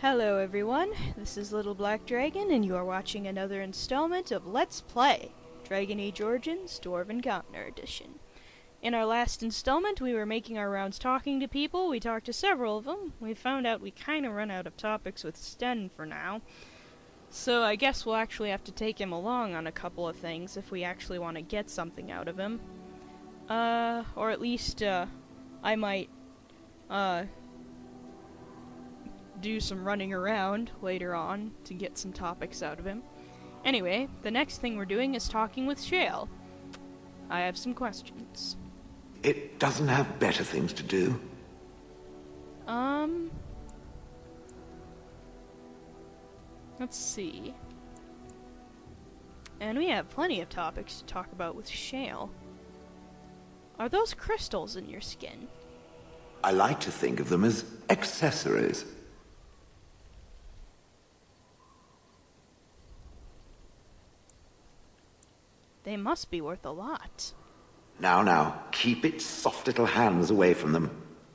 Hello everyone, this is Little Black Dragon, and you are watching another installment of Let's Play Dragon Age Origins Dwarf Encounter Edition. In our last installment, we were making our rounds talking to people. We talked to several of them. We found out we kinda run out of topics with Sten for now. So I guess we'll actually have to take him along on a couple of things if we actually want to get something out of him. Or at least, I might, do some running around later on to get some topics out of him. Anyway, the next thing we're doing is talking with Shale. I have some questions. It doesn't have better things to do. Let's see. And we have plenty of topics to talk about with Shale. Are those crystals in your skin? I like to think of them as accessories. They must be worth a lot. Now, keep its soft little hands away from them.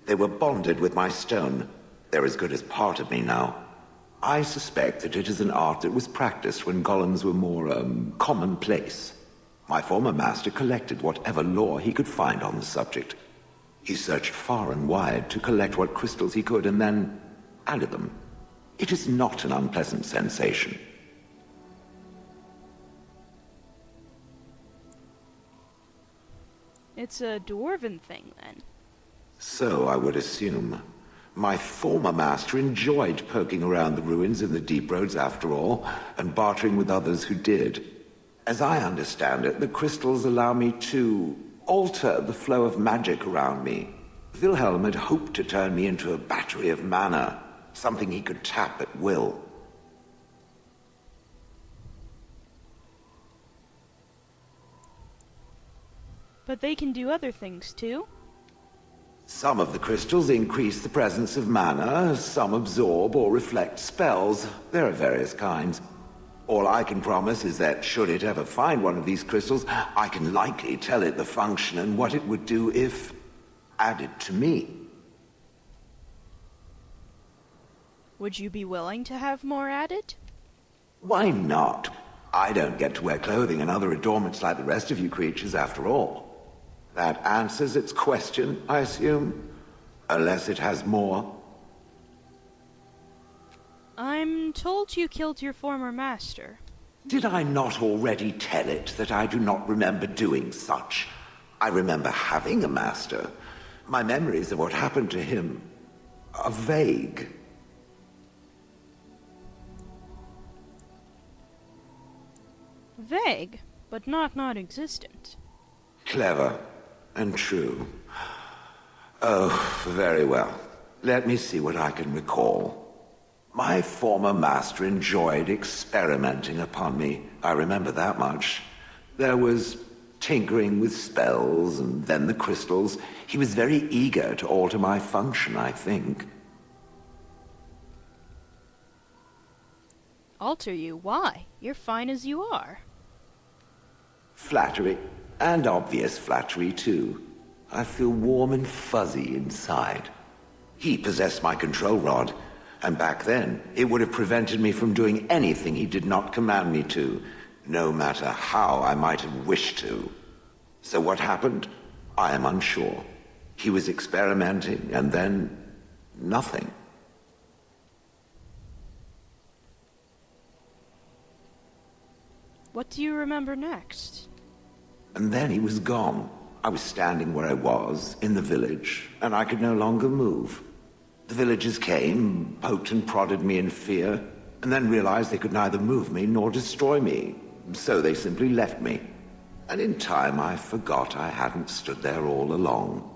They were bonded with my stone. They're as good as part of me now. I suspect that it is an art that was practiced when golems were more, commonplace. My former master collected whatever lore he could find on the subject. He searched far and wide to collect what crystals he could and then added them. It is not an unpleasant sensation. It's a dwarven thing, then. So I would assume. My former master enjoyed poking around the ruins in the deep roads after all, and bartering with others who did. As I understand it, the crystals allow me to alter the flow of magic around me. Wilhelm had hoped to turn me into a battery of mana, something he could tap at will. But they can do other things, too? Some of the crystals increase the presence of mana, some absorb or reflect spells. There are various kinds. All I can promise is that should it ever find one of these crystals, I can likely tell it the function and what it would do if added to me. Would you be willing to have more added? Why not? I don't get to wear clothing and other adornments like the rest of you creatures after all. That answers its question, I assume? Unless it has more. I'm told you killed your former master. Did I not already tell it that I do not remember doing such? I remember having a master. My memories of what happened to him are vague. Vague, but not non-existent. Clever and true. Oh, very well. Let me see what I can recall. My former master enjoyed experimenting upon me. I remember that much. There was tinkering with spells, and then the crystals. He was very eager to alter my function, I think. Alter you? Why? You're fine as you are. Flattery, and obvious flattery, too. I feel warm and fuzzy inside. He possessed my control rod, and back then, it would have prevented me from doing anything he did not command me to, no matter how I might have wished to. So what happened? I am unsure. He was experimenting, and then nothing. What do you remember next? And then he was gone. I was standing where I was, in the village, and I could no longer move. The villagers came, poked and prodded me in fear, and then realized they could neither move me nor destroy me. So they simply left me. And in time I forgot I hadn't stood there all along.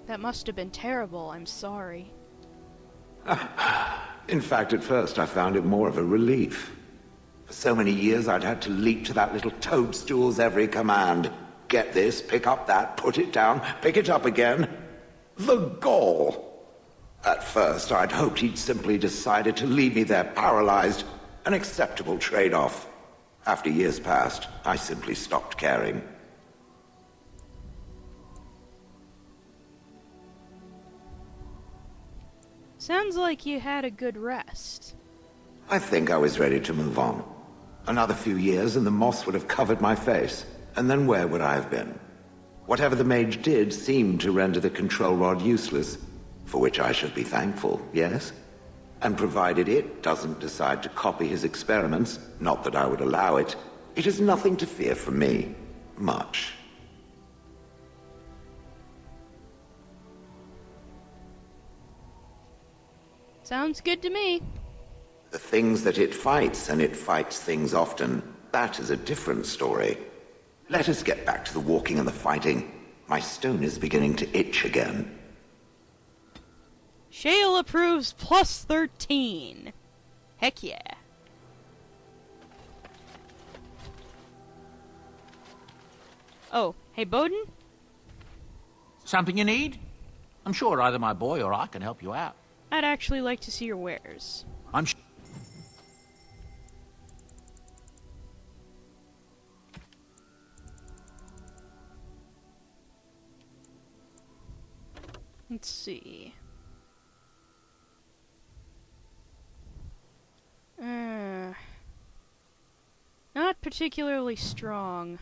That must have been terrible, I'm sorry. In fact, at first I found it more of a relief. For so many years I'd had to leap to that little toadstool's every command. Get this, pick up that, put it down, pick it up again. The gall! At first I'd hoped he'd simply decided to leave me there paralyzed, an acceptable trade-off. After years passed, I simply stopped caring. Sounds like you had a good rest. I think I was ready to move on. Another few years and the moss would have covered my face. And then where would I have been? Whatever the mage did seemed to render the control rod useless, for which I should be thankful, yes? And provided it doesn't decide to copy his experiments, not that I would allow it, it is nothing to fear from me. Much. Sounds good to me. The things that it fights, and it fights things often, that is a different story. Let us get back to the walking and the fighting. My stone is beginning to itch again. Shale approves plus 13. Heck yeah. Oh, hey Bowden? Something you need? I'm sure either my boy or I can help you out. I'd actually like to see your wares. I'm Let's see. Not particularly strong.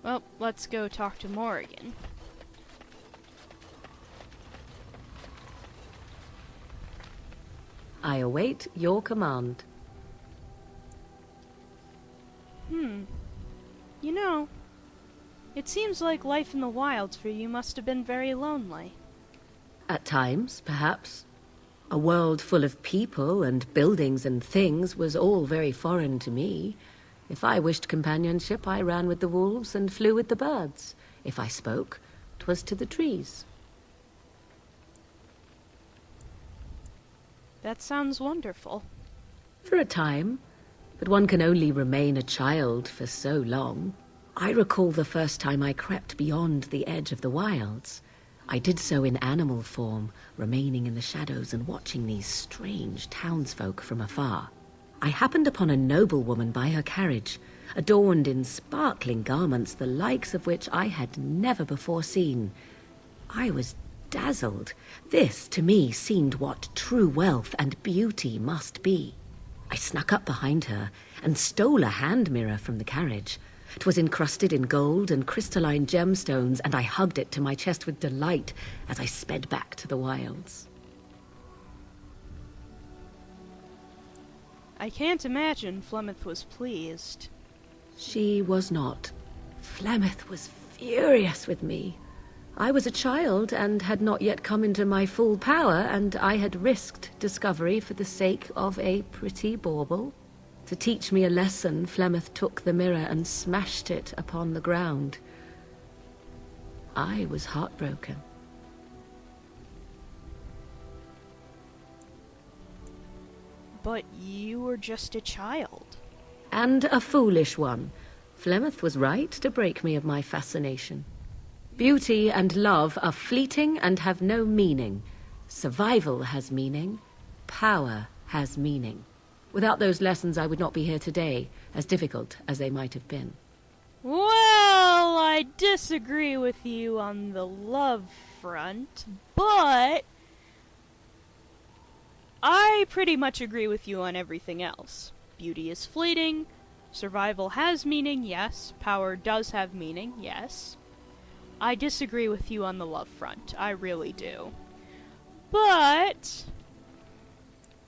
Well, let's go talk to Morrigan. I await your command. You know, it seems like life in the wilds for you must have been very lonely. At times, perhaps. A world full of people and buildings and things was all very foreign to me. If I wished companionship, I ran with the wolves and flew with the birds. If I spoke, 'twas to the trees. That sounds wonderful. For a time, but one can only remain a child for so long. I recall the first time I crept beyond the edge of the wilds. I did so in animal form, remaining in the shadows and watching these strange townsfolk from afar. I happened upon a noblewoman by her carriage, adorned in sparkling garments, the likes of which I had never before seen. I was dazzled. This, to me, seemed what true wealth and beauty must be. I snuck up behind her and stole a hand mirror from the carriage. 'Twas encrusted in gold and crystalline gemstones, and I hugged it to my chest with delight as I sped back to the wilds. I can't imagine Flemeth was pleased. She was not. Flemeth was furious with me. I was a child and had not yet come into my full power, and I had risked discovery for the sake of a pretty bauble. To teach me a lesson, Flemeth took the mirror and smashed it upon the ground. I was heartbroken. But you were just a child. And a foolish one. Flemeth was right to break me of my fascination. Beauty and love are fleeting and have no meaning. Survival has meaning. Power has meaning. Without those lessons, I would not be here today, as difficult as they might have been. Well, I disagree with you on the love front, but I pretty much agree with you on everything else. Beauty is fleeting. Survival has meaning, yes. Power does have meaning, yes. I disagree with you on the love front. I really do. But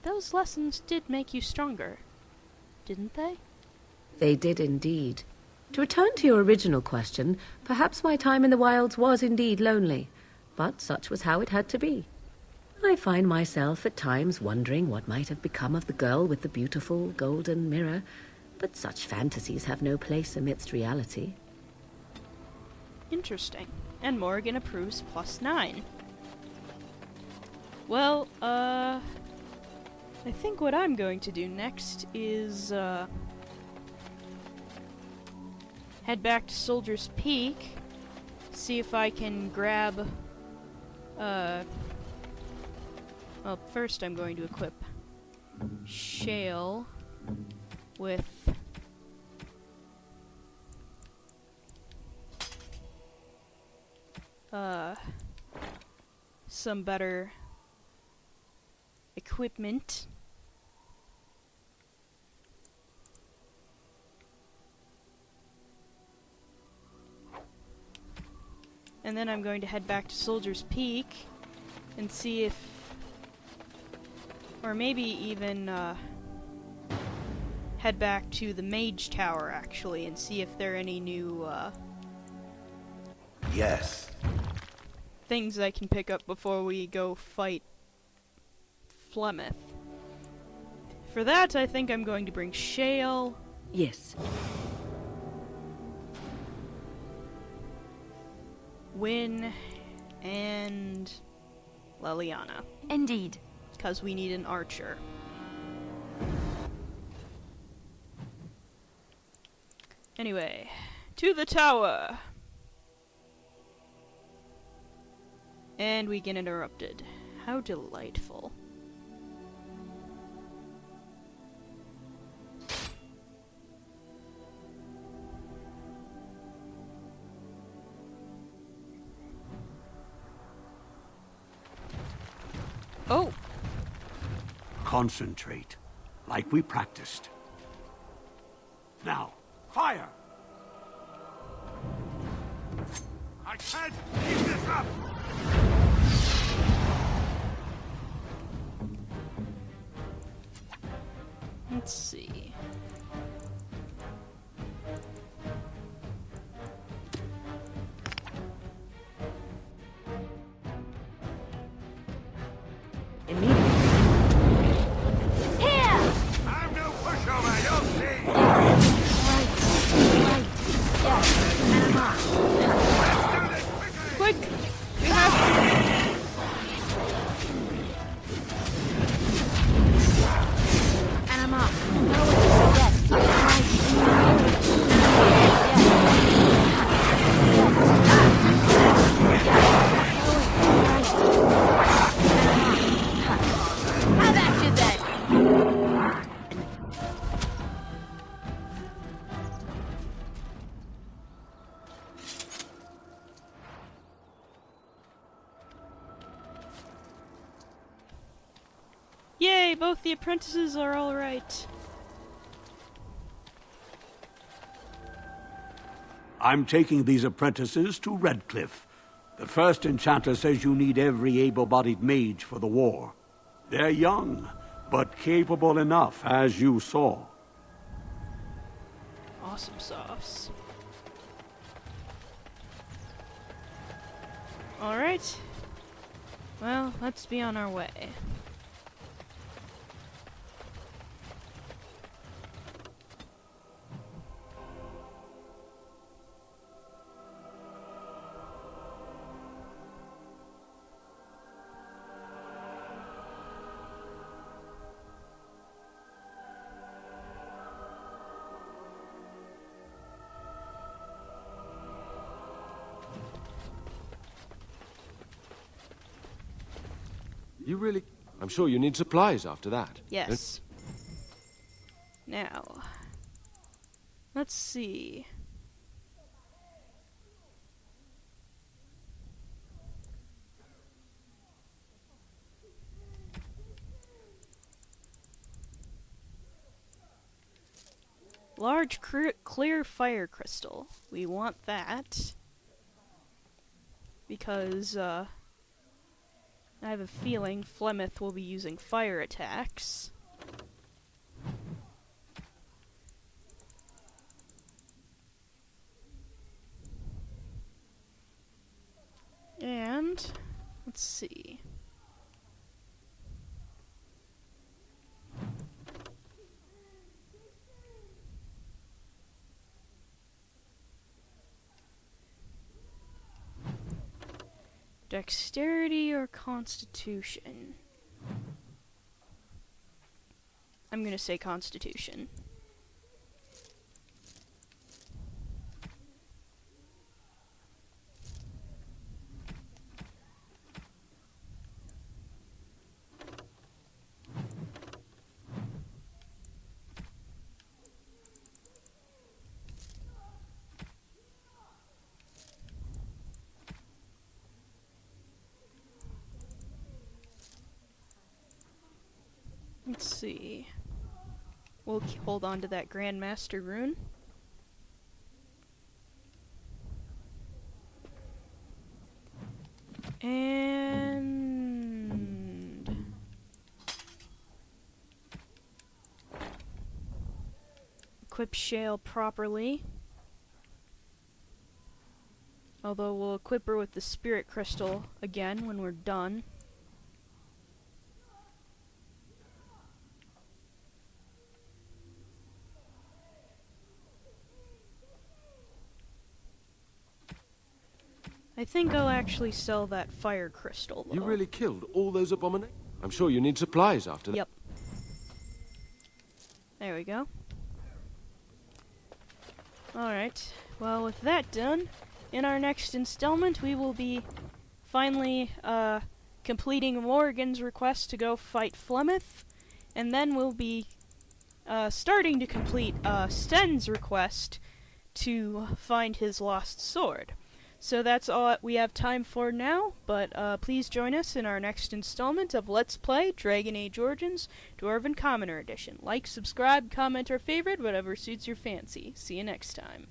those lessons did make you stronger, didn't they? They did indeed. To return to your original question, perhaps my time in the wilds was indeed lonely, but such was how it had to be. I find myself at times wondering what might have become of the girl with the beautiful golden mirror, but such fantasies have no place amidst reality. Interesting. And Morrigan approves plus 9. Well, I think what I'm going to do next is, head back to Soldier's Peak, see if I can grab, well, first I'm going to equip shale with some better equipment. And then I'm going to head back to Soldier's Peak and see if, or maybe even head back to the Mage Tower actually and see if there are any new Yes. things I can pick up before we go fight Flemeth. For that, I think I'm going to bring Shale. Yes. Win and Leliana, Indeed. because we need an archer. Anyway, to the tower! And we get interrupted. How delightful. Oh! Concentrate, like we practiced. Now, fire! I can't keep this up! Let's see. Immediately. Here! I'm no pushover, you'll see! Right. Yes. Let's do this quickly! Quick! We have And I'm off. No, yes. Right. How about you then? Yay! Both the apprentices are alright. I'm taking these apprentices to Redcliffe. The first enchanter says you need every able-bodied mage for the war. They're young, but capable enough, as you saw. Awesome sauce. Alright. Well, let's be on our way. You really... I'm sure you need supplies after that. Yes. Now, let's see. Large clear fire crystal. We want that. Because, I have a feeling Flemeth will be using fire attacks. And, let's see. Dexterity or Constitution? I'm gonna say Constitution. Let's see. We'll hold on to that Grandmaster rune. And equip Shale properly. Although we'll equip her with the Spirit Crystal again when we're done. I think I'll actually sell that fire crystal, though. You really killed all those abominations? I'm sure you need supplies after that. Yep. There we go. Alright, well with that done, in our next installment we will be finally completing Morrigan's request to go fight Flemeth, and then we'll be starting to complete Sten's request to find his lost sword. So that's all we have time for now, but please join us in our next installment of Let's Play Dragon Age Origins Dwarven Commoner Edition. Like, subscribe, comment, or favorite, whatever suits your fancy. See you next time.